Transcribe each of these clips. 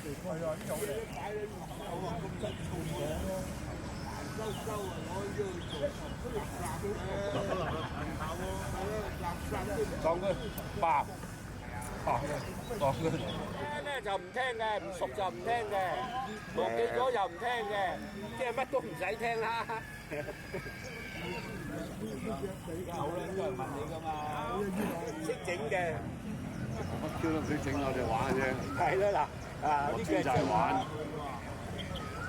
係啊，啲有嚟。講佢爆，講佢。咧就唔聽嘅，唔熟就唔聽嘅，忘記咗又唔聽嘅，即係乜都唔使聽啦。好啦，都係問你噶嘛，識整嘅。乜 Q 都唔識整，我哋玩啫。係啦，嗱，呢個就係玩。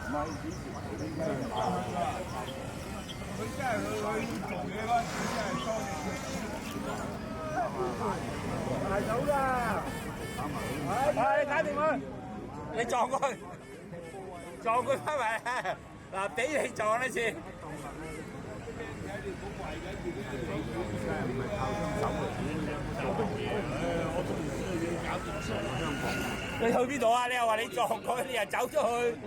唔係以前佢真係去做嘢嗰陣時，真係多謝大手㗎。係打電話，你撞佢，撞佢翻嚟嗱，俾你撞一次。你去邊度啊？你又話你撞佢，你又走咗去。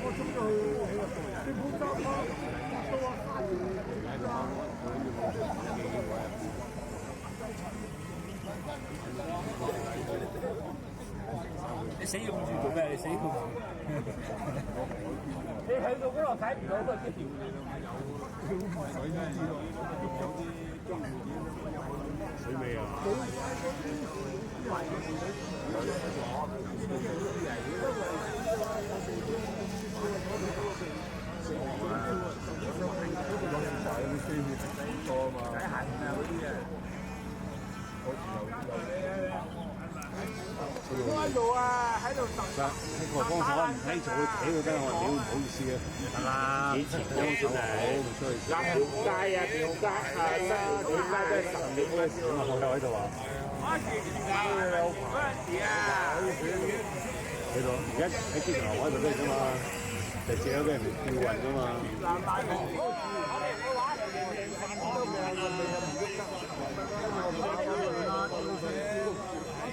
我中咗去基本上都你死用住做咩？你死用住？你去到嗰度睇唔到個機條。水真係知道，水味啊！喺度啊，喺度揼。喺個幫手唔使做，企佢得我屌唔好意思嘅。得啦，以前幫手好，立條街啊，條街啊，條街都係10年嗰陣時啊，我喺度啊。嗰陣時啊，喺度，而家喺機場樓喺度咩啫嘛？就借咗俾人哋吊運㗎嘛。南大堂，我哋嘅話，都未有未有唔喐得。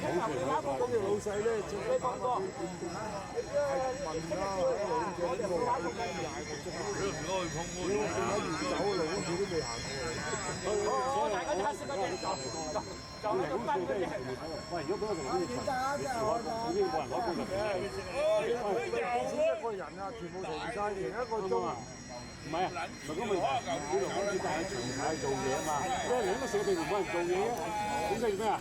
好似嗰條老細咧，做咩咁多？係問啦，我哋冇玩過咁大個啫嘛。如果唔去碰我，走路好似都未行過。大家睇識嗰隻就係咁分嘅啫。喂，如果嗰個同事已經冇人攞工作嘅，一個人啊，全部停曬停1個鐘。唔係啊，咪咁咪小龍公司帶喺前排做嘢啊嘛，因為你都寫地盤冇人做嘢啊，點解要咩啊？